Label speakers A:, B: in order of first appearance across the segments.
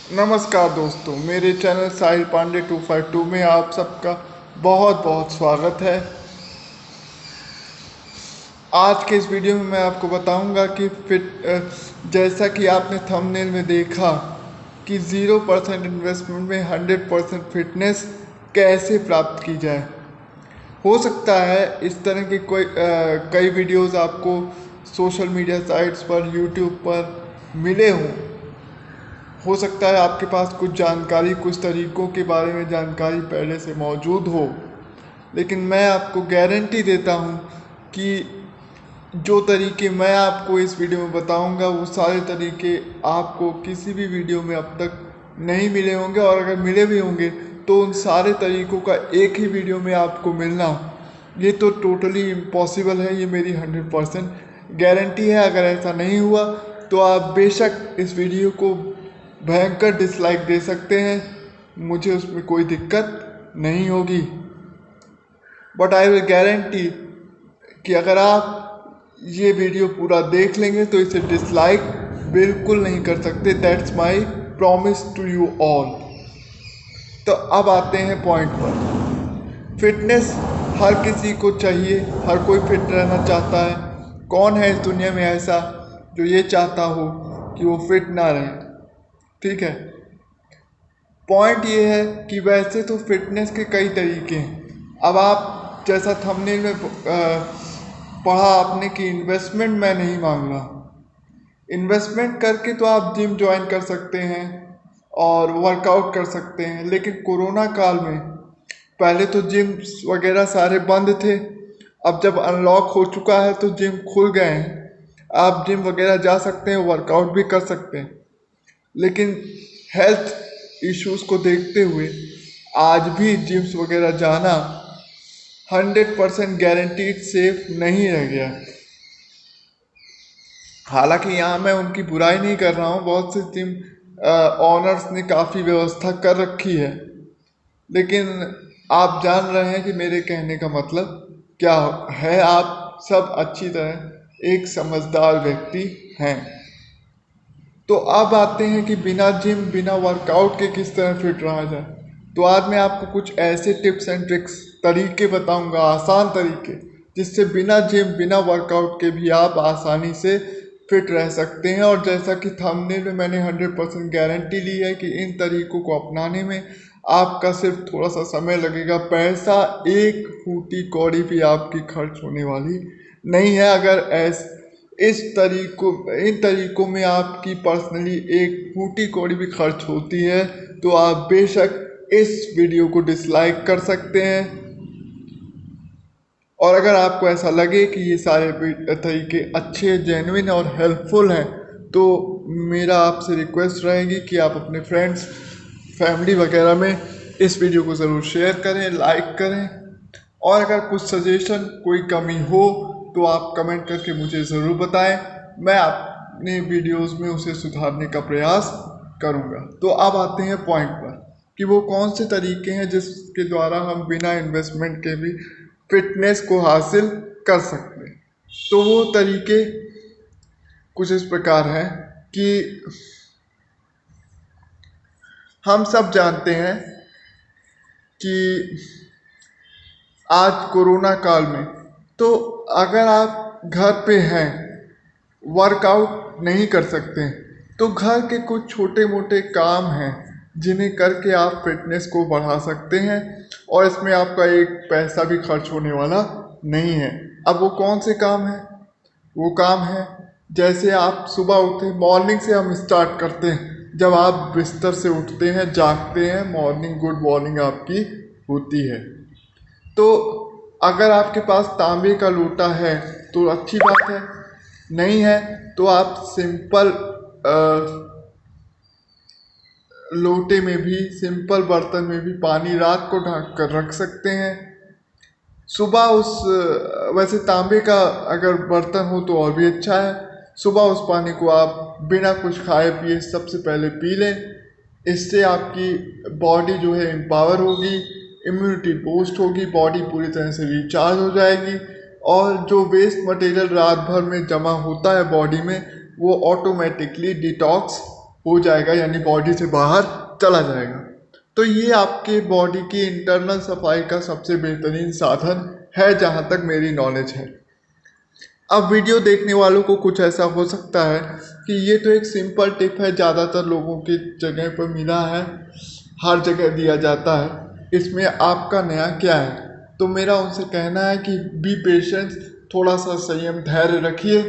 A: नमस्कार दोस्तों, मेरे चैनल साहिल पांडे 252 में आप सबका बहुत बहुत स्वागत है। आज के इस वीडियो में मैं आपको बताऊंगा कि जैसा कि आपने थंबनेल में देखा कि 0% इन्वेस्टमेंट में 100% फिटनेस कैसे प्राप्त की जाए। हो सकता है इस तरह के कई वीडियोस आपको सोशल मीडिया साइट्स पर, यूट्यूब पर मिले हों। हो सकता है आपके पास कुछ जानकारी, कुछ तरीकों के बारे में जानकारी पहले से मौजूद हो, लेकिन मैं आपको गारंटी देता हूँ कि जो तरीके मैं आपको इस वीडियो में बताऊंगा वो सारे तरीके आपको किसी भी वीडियो में अब तक नहीं मिले होंगे, और अगर मिले भी होंगे तो उन सारे तरीकों का एक ही वीडियो में आपको मिलना ये तो टोटली इम्पॉसिबल है। ये मेरी 100% गारंटी है। अगर ऐसा नहीं हुआ तो आप बेशक इस वीडियो को भयंकर डिसलाइक दे सकते हैं, मुझे उसमें कोई दिक्कत नहीं होगी। बट आई विल गारंटी कि अगर आप ये वीडियो पूरा देख लेंगे तो इसे डिसलाइक बिल्कुल नहीं कर सकते। That's my promise to you all. तो अब आते हैं पॉइंट पर। फिटनेस हर किसी को चाहिए, हर कोई फिट रहना चाहता है। कौन है इस दुनिया में ऐसा जो ये चाहता हो कि वो फिट ना रहे? ठीक है, पॉइंट ये है कि वैसे तो फिटनेस के कई तरीके हैं। अब आप जैसा थंबनेल में पढ़ा आपने कि इन्वेस्टमेंट मैं नहीं मांग रहा। इन्वेस्टमेंट करके तो आप जिम ज्वाइन कर सकते हैं और वर्कआउट कर सकते हैं, लेकिन कोरोना काल में पहले तो जिम वगैरह सारे बंद थे। अब जब अनलॉक हो चुका है तो जिम खुल गए हैं, आप जिम वगैरह जा सकते हैं, वर्कआउट भी कर सकते हैं। लेकिन हेल्थ इश्यूज को देखते हुए आज भी जिम्स वगैरह जाना 100% गारंटीड सेफ नहीं रह गया। हालांकि यहाँ मैं उनकी बुराई नहीं कर रहा हूँ, बहुत से जिम ऑनर्स ने काफ़ी व्यवस्था कर रखी है, लेकिन आप जान रहे हैं कि मेरे कहने का मतलब क्या है। आप सब अच्छी तरह एक समझदार व्यक्ति हैं। तो अब आते हैं कि बिना जिम, बिना वर्कआउट के किस तरह फिट रहा जाए। तो आज मैं आपको कुछ ऐसे टिप्स एंड ट्रिक्स तरीके बताऊंगा, आसान तरीके, जिससे बिना जिम, बिना वर्कआउट के भी आप आसानी से फिट रह सकते हैं। और जैसा कि थंबनेल में मैंने 100% गारंटी ली है कि इन तरीकों को अपनाने में आपका सिर्फ थोड़ा सा समय लगेगा। पैसा एक फूटी कौड़ी भी आपकी खर्च होने वाली नहीं है। अगर इन तरीकों में आपकी पर्सनली एक फूटी कौड़ी भी खर्च होती है तो आप बेशक इस वीडियो को डिसलाइक कर सकते हैं। और अगर आपको ऐसा लगे कि ये सारे तरीके अच्छे, जेन्युइन और हेल्पफुल हैं तो मेरा आपसे रिक्वेस्ट रहेगी कि आप अपने फ्रेंड्स, फैमिली वगैरह में इस वीडियो को ज़रूर शेयर करें, लाइक करें। और अगर कुछ सजेशन, कोई कमी हो तो आप कमेंट करके मुझे ज़रूर बताएं। मैं अपने वीडियोस में उसे सुधारने का प्रयास करूंगा। तो अब आते हैं पॉइंट पर कि वो कौन से तरीके हैं जिसके द्वारा हम बिना इन्वेस्टमेंट के भी फिटनेस को हासिल कर सकते हैं। तो वो तरीके कुछ इस प्रकार हैं कि हम सब जानते हैं कि आज कोरोना काल में तो अगर आप घर पे हैं, वर्कआउट नहीं कर सकते, तो घर के कुछ छोटे मोटे काम हैं जिन्हें करके आप फिटनेस को बढ़ा सकते हैं, और इसमें आपका एक पैसा भी खर्च होने वाला नहीं है। अब वो कौन से काम हैं? वो काम है जैसे आप सुबह उठे, मॉर्निंग से हम स्टार्ट करते हैं। जब आप बिस्तर से उठते हैं, जागते हैं, मॉर्निंग, गुड मॉर्निंग आपकी होती है। तो अगर आपके पास तांबे का लोटा है तो अच्छी बात है, नहीं है तो आप सिंपल लोटे में भी, सिंपल बर्तन में भी पानी रात को ढक कर रख सकते हैं। सुबह वैसे तांबे का अगर बर्तन हो तो और भी अच्छा है। सुबह उस पानी को आप बिना कुछ खाए पिए सबसे पहले पी लें। इससे आपकी बॉडी जो है एम्पावर होगी, इम्यूनिटी बूस्ट होगी, बॉडी पूरी तरह से रिचार्ज हो जाएगी, और जो वेस्ट मटेरियल रात भर में जमा होता है बॉडी में वो ऑटोमेटिकली डिटॉक्स हो जाएगा, यानी बॉडी से बाहर चला जाएगा। तो ये आपके बॉडी की इंटरनल सफाई का सबसे बेहतरीन साधन है जहाँ तक मेरी नॉलेज है। अब वीडियो देखने वालों को कुछ ऐसा हो सकता है कि ये तो एक सिंपल टिप है, ज़्यादातर लोगों की जगह पर मिला है, हर जगह दिया जाता है, इसमें आपका नया क्या है। तो मेरा उनसे कहना है कि बी पेशेंस, थोड़ा सा संयम, धैर्य रखिए,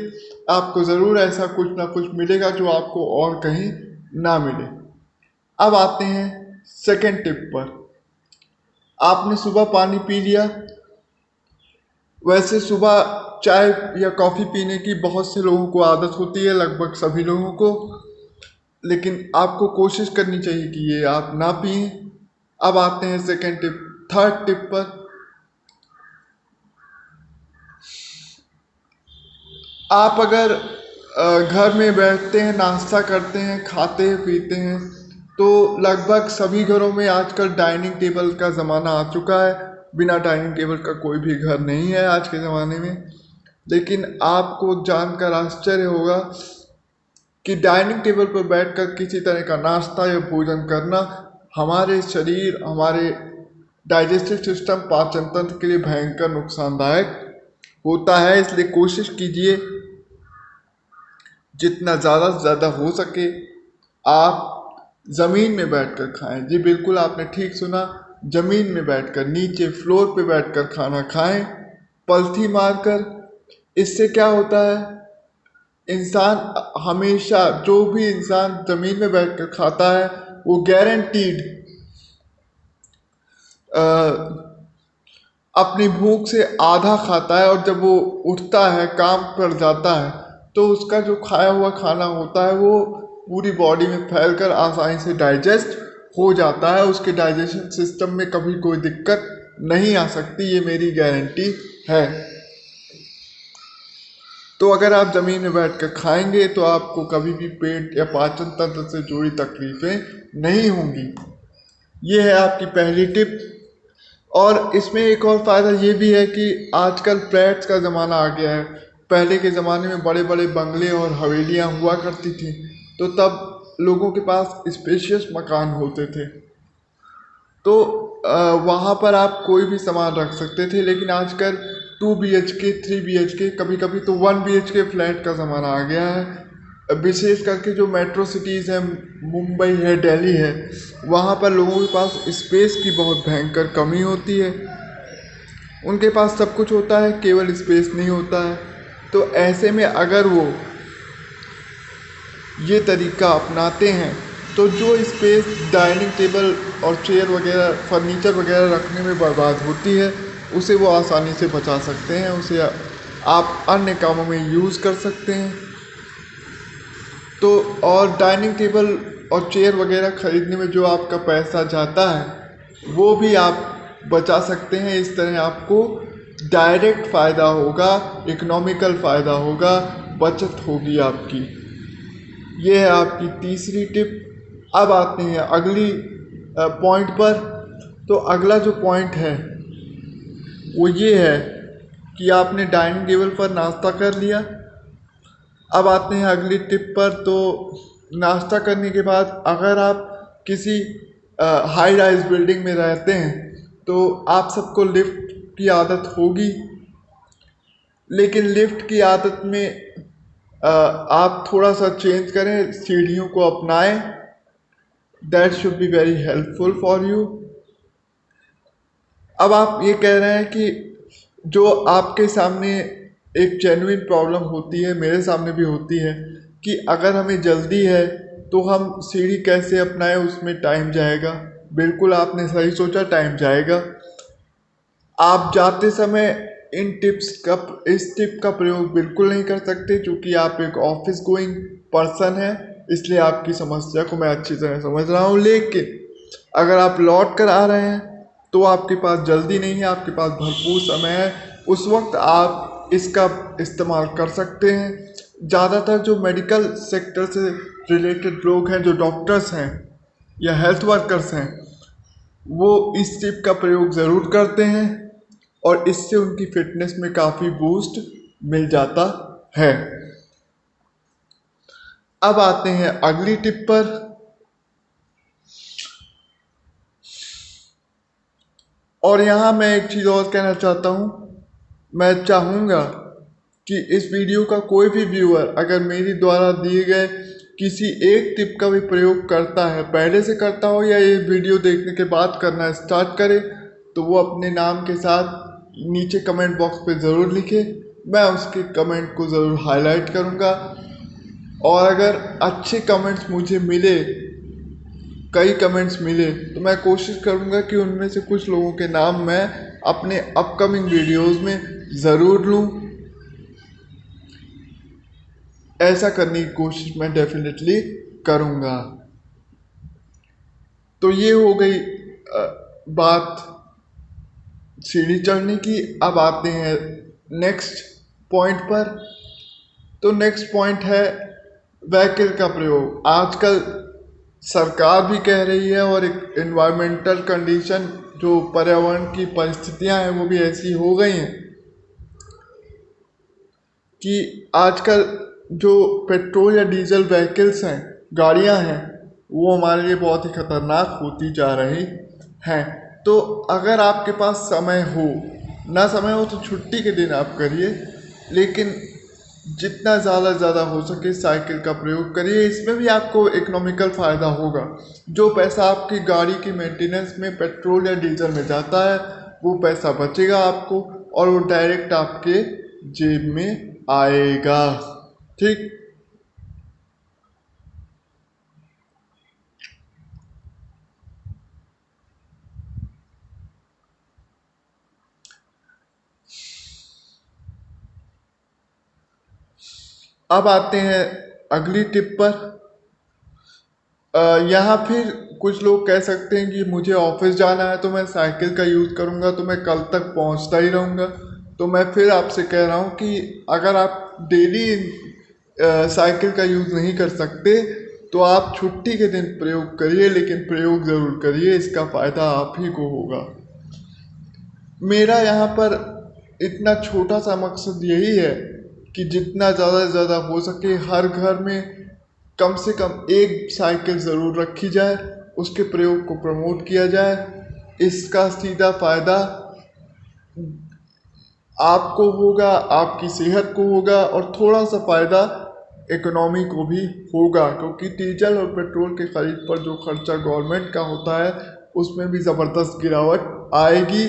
A: आपको ज़रूर ऐसा कुछ ना कुछ मिलेगा जो आपको और कहीं ना मिले। अब आते हैं सेकंड टिप पर। आपने सुबह पानी पी लिया। वैसे सुबह चाय या कॉफ़ी पीने की बहुत से लोगों को आदत होती है, लगभग सभी लोगों को, लेकिन आपको कोशिश करनी चाहिए कि ये आप ना पिएं। अब आते हैं सेकंड टिप, थर्ड टिप पर। आप अगर घर में बैठते हैं, नाश्ता करते हैं, खाते हैं, पीते हैं, तो लगभग सभी घरों में आजकल डाइनिंग टेबल का ज़माना आ चुका है। बिना डाइनिंग टेबल का कोई भी घर नहीं है आज के ज़माने में। लेकिन आपको जानकर आश्चर्य होगा कि डाइनिंग टेबल पर बैठकर किसी तरह का नाश्ता या भोजन करना हमारे शरीर, हमारे डाइजेस्टिव सिस्टम, पाचन तंत्र के लिए भयंकर नुकसानदायक होता है। इसलिए कोशिश कीजिए जितना ज़्यादा से ज़्यादा हो सके आप ज़मीन में बैठकर खाएं। जी बिल्कुल, आपने ठीक सुना, ज़मीन में बैठकर, नीचे फ्लोर पे बैठकर खाना खाएं, पलथी मारकर। इससे क्या होता है, इंसान हमेशा, जो भी इंसान ज़मीन में बैठकर खाता है वो गारंटीड अपनी भूख से आधा खाता है, और जब वो उठता है, काम पर जाता है, तो उसका जो खाया हुआ खाना होता है वो पूरी बॉडी में फैलकर आसानी से डाइजेस्ट हो जाता है। उसके डाइजेशन सिस्टम में कभी कोई दिक्कत नहीं आ सकती, ये मेरी गारंटी है। तो अगर आप ज़मीन में बैठकर खाएंगे तो आपको कभी भी पेट या पाचन तंत्र से जुड़ी तकलीफ़ें नहीं होंगी। ये है आपकी पहली टिप। और इसमें एक और फ़ायदा ये भी है कि आजकल फ्लैट्स का ज़माना आ गया है। पहले के ज़माने में बड़े बड़े बंगले और हवेलियाँ हुआ करती थी, तो तब लोगों के पास स्पेशियस मकान होते थे, तो वहाँ पर आप कोई भी सामान रख सकते थे। लेकिन आजकल 2 BHK, 3 BHK, कभी कभी तो 1 BHK फ्लैट का ज़माना आ गया है। विशेष करके जो मेट्रो सिटीज़ हैं, मुंबई है, दिल्ली है, वहाँ पर लोगों के पास स्पेस की बहुत भयंकर कमी होती है। उनके पास सब कुछ होता है, केवल स्पेस नहीं होता है। तो ऐसे में अगर वो ये तरीका अपनाते हैं तो जो स्पेस डाइनिंग टेबल और चेयर वगैरह, फर्नीचर वगैरह रखने में बर्बाद होती है, उसे वो आसानी से बचा सकते हैं, उसे आप अन्य कामों में यूज़ कर सकते हैं। तो और डाइनिंग टेबल और चेयर वगैरह ख़रीदने में जो आपका पैसा जाता है वो भी आप बचा सकते हैं। इस तरह आपको डायरेक्ट फ़ायदा होगा, इकोनॉमिकल फ़ायदा होगा, बचत होगी आपकी। ये है आपकी तीसरी टिप। अब आते हैं अगली पॉइंट पर। तो अगला जो पॉइंट है वो ये है कि आपने डाइनिंग टेबल पर नाश्ता कर लिया। अब आते हैं अगली टिप पर। तो नाश्ता करने के बाद अगर आप किसी हाई राइज बिल्डिंग में रहते हैं तो आप सबको लिफ्ट की आदत होगी, लेकिन लिफ्ट की आदत में आप थोड़ा सा चेंज करें, सीढ़ियों को अपनाएं। That should be very helpful for you. अब आप ये कह रहे हैं कि जो आपके सामने एक जेन्युइन प्रॉब्लम होती है, मेरे सामने भी होती है, कि अगर हमें जल्दी है तो हम सीढ़ी कैसे अपनाएं, उसमें टाइम जाएगा। बिल्कुल आपने सही सोचा, टाइम जाएगा। आप जाते समय इस टिप का प्रयोग बिल्कुल नहीं कर सकते, क्योंकि आप एक ऑफिस गोइंग पर्सन है, इसलिए आपकी समस्या को मैं अच्छी तरह समझ रहा हूँ। लेकिन अगर आप लौट कर आ रहे हैं तो आपके पास जल्दी नहीं है, आपके पास भरपूर समय है, उस वक्त आप इसका इस्तेमाल कर सकते हैं। ज़्यादातर जो मेडिकल सेक्टर से रिलेटेड लोग हैं, जो डॉक्टर्स हैं या हेल्थ वर्कर्स हैं, वो इस टिप का प्रयोग ज़रूर करते हैं और इससे उनकी फिटनेस में काफ़ी बूस्ट मिल जाता है। अब आते हैं अगली टिप पर। और यहाँ मैं एक चीज़ और कहना चाहता हूँ, मैं चाहूँगा कि इस वीडियो का कोई भी व्यूअर अगर मेरी द्वारा दिए गए किसी एक टिप का भी प्रयोग करता है, पहले से करता हो या ये वीडियो देखने के बाद करना स्टार्ट करे, तो वो अपने नाम के साथ नीचे कमेंट बॉक्स पे ज़रूर लिखे। मैं उसके कमेंट को ज़रूर हाईलाइट करूँगा। और अगर अच्छे कमेंट्स मुझे मिले, कई कमेंट्स मिले, तो मैं कोशिश करूँगा कि उनमें से कुछ लोगों के नाम मैं अपने अपकमिंग वीडियोस में ज़रूर लूँ। ऐसा करने की कोशिश मैं डेफिनेटली करूँगा। तो ये हो गई बात सीढ़ी चढ़ने की। अब आते हैं नेक्स्ट पॉइंट पर। तो नेक्स्ट पॉइंट है व्हीकल का प्रयोग। आजकल सरकार भी कह रही है और एक एनवायरमेंटल कंडीशन, जो पर्यावरण की परिस्थितियां हैं, वो भी ऐसी हो गई हैं कि आजकल जो पेट्रोल या डीजल व्हीकल्स हैं, गाड़ियां हैं, वो हमारे लिए बहुत ही खतरनाक होती जा रही हैं। तो अगर आपके पास समय हो, ना समय हो तो छुट्टी के दिन आप करिए, लेकिन जितना ज़्यादा हो सके साइकिल का प्रयोग करिए। इसमें भी आपको इकोनॉमिकल फ़ायदा होगा। जो पैसा आपकी गाड़ी की मेंटेनेंस में पेट्रोल या डीजल में जाता है, वो पैसा बचेगा आपको और वो डायरेक्ट आपके जेब में आएगा। ठीक। अब आते हैं अगली टिप पर। यहाँ फिर कुछ लोग कह सकते हैं कि मुझे ऑफिस जाना है तो मैं साइकिल का यूज़ करूँगा तो मैं कल तक पहुँचता ही रहूँगा। तो मैं फिर आपसे कह रहा हूँ कि अगर आप डेली साइकिल का यूज़ नहीं कर सकते तो आप छुट्टी के दिन प्रयोग करिए, लेकिन प्रयोग ज़रूर करिए, इसका फ़ायदा आप ही को होगा। मेरा यहाँ पर इतना छोटा सा मकसद यही है कि जितना ज़्यादा से ज़्यादा हो सके हर घर में कम से कम एक साइकिल ज़रूर रखी जाए, उसके प्रयोग को प्रमोट किया जाए। इसका सीधा फ़ायदा आपको होगा, आपकी सेहत को होगा और थोड़ा सा फ़ायदा इकोनॉमी को भी होगा, क्योंकि डीजल और पेट्रोल के खरीद पर जो खर्चा गवर्नमेंट का होता है उसमें भी ज़बरदस्त गिरावट आएगी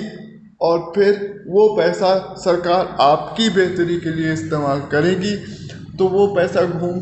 A: और फिर वो पैसा सरकार आपकी बेहतरी के लिए इस्तेमाल करेगी। तो वो पैसा घूम